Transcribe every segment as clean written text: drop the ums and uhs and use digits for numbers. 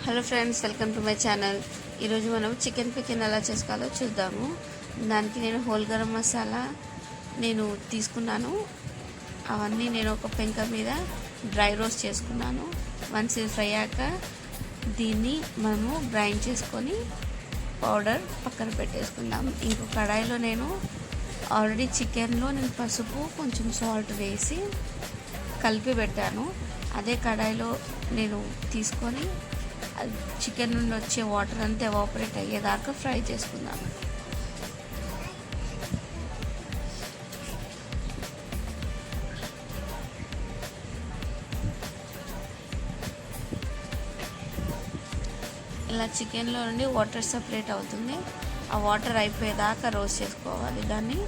Hello friends, welcome to my channel. ఈరోజు మనం chicken pickle ఎలా చేసుకోవాలో చూద్దాము. దానికి నేను హోల్ గరం మసాలా తీసుకున్నాను. అవన్నీ నేను ఒక పెంక మీద డ్రై రోస్ట్ చేసుకున్నాను. వన్స్ ఇది ఫ్రై అయ్యాక దీన్ని మనము గ్రైండ్ చేసుకొని పౌడర్ పక్కన పెట్టేసుకుందాం. ఇంకో కడాయిలో నేను ఆల్రెడీ చికెన్లో పసుపు కొంచెం సాల్ట్ వేసి కలిపి పెట్టాను. అదే కడాయిలో నేను తీసుకొని చికెన్ నుండి వచ్చే వాటర్ అంతా ఎవాపరేట్ అయ్యేదాకా ఫ్రై చేసుకుందాము. ఇలా చికెన్లో నుండి వాటర్ సపరేట్ అవుతుంది. ఆ వాటర్ అయిపోయేదాకా రోస్ట్ చేసుకోవాలి దాన్ని.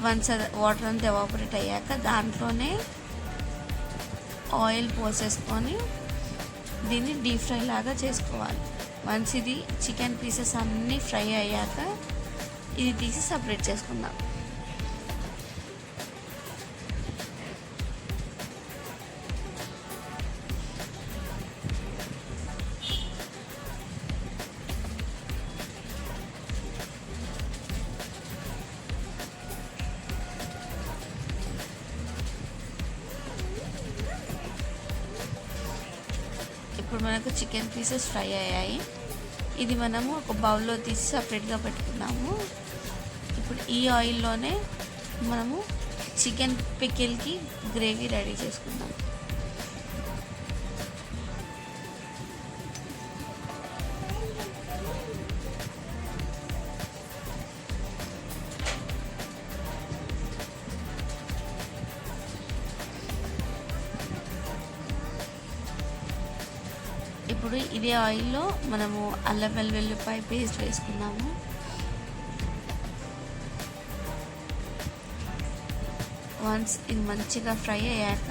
వన్స్ వాటర్ అంతా ఎవాపరేట్ అయ్యాక దాంట్లోనే ఆయిల్ పోసేసుకొని దీన్ని డీప్ ఫ్రై లాగా చేసుకోవాలి. వన్స్ ఇది చికెన్ పీసెస్ అన్నీ ఫ్రై అయ్యాక ఇది తీసి సపరేట్ చేసుకుందాం. ఇప్పుడు మనకు చికెన్ పీసెస్ ఫ్రై అయ్యాయి. ఇది మనము ఒక బౌల్లో తీసి సపరేట్గా పెట్టుకున్నాము. ఇప్పుడు ఈ ఆయిల్లోనే మనము చికెన్ పికిల్కి గ్రేవీ రెడీ చేసుకుందాం. ఇప్పుడు ఇదే ఆయిల్లో మనము అల్లం వెల్లుల్లిపాయ పేస్ట్ వేసుకున్నాము. వన్స్ ఇది మంచిగా ఫ్రై అయ్యాక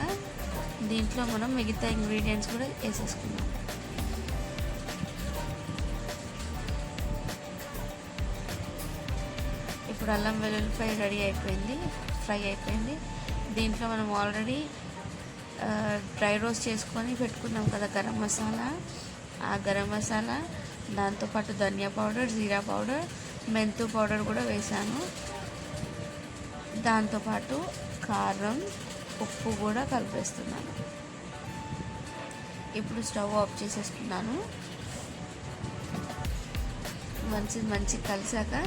దీంట్లో మనం మిగతా ఇంగ్రీడియంట్స్ కూడా వేసేసుకున్నాం. ఇప్పుడు అల్లం వెల్లుల్లిపాయ రెడీ అయిపోయింది, ఫ్రై అయిపోయింది. దీంట్లో మనం ఆల్రెడీ డ్రై రోస్ట్ చేసుకొని పెట్టుకున్నాం కదా గరం మసాలా, ఆ గరం మసాలా దాంతోపాటు ధనియా పౌడర్, జీరా పౌడర్, మెంతు పౌడర్ కూడా వేసాను. దాంతోపాటు కారం, ఉప్పు కూడా కలిపేస్తున్నాను. ఇప్పుడు స్టవ్ ఆఫ్ చేసేసుకున్నాను. మంచి కలిసాక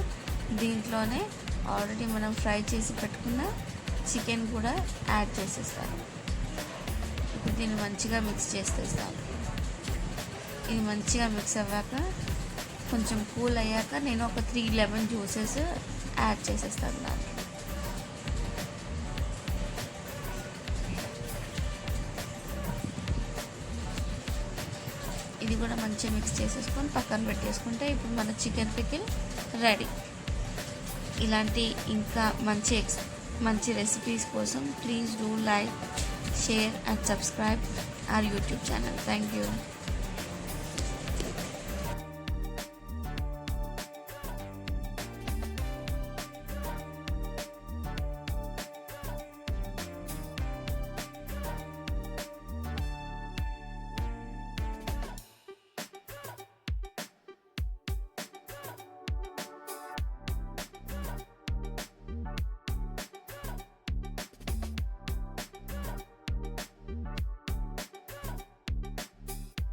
దీంట్లోనే ఆల్రెడీ మనం ఫ్రై చేసి పెట్టుకున్న చికెన్ కూడా యాడ్ చేసేస్తాను. ఇప్పుడు దీన్ని మంచిగా మిక్స్ చేసేస్తాను. ఇది మంచిగా మిక్స్ అవ్వాక కొంచెం కూల్ అయ్యాక నేను ఒక 3 లెమన్ జ్యూసెస్ యాడ్ చేసేస్తాను దాంట్లో. ఇది కూడా మంచిగా మిక్స్ చేసేసుకొని పక్కన పెట్టేసుకుంటే ఇప్పుడు మన చికెన్ పికిల్ రెడీ. ఇలాంటి ఇంకా మంచి రెసిపీస్ కోసం please do like, share and subscribe our YouTube channel. Thank you.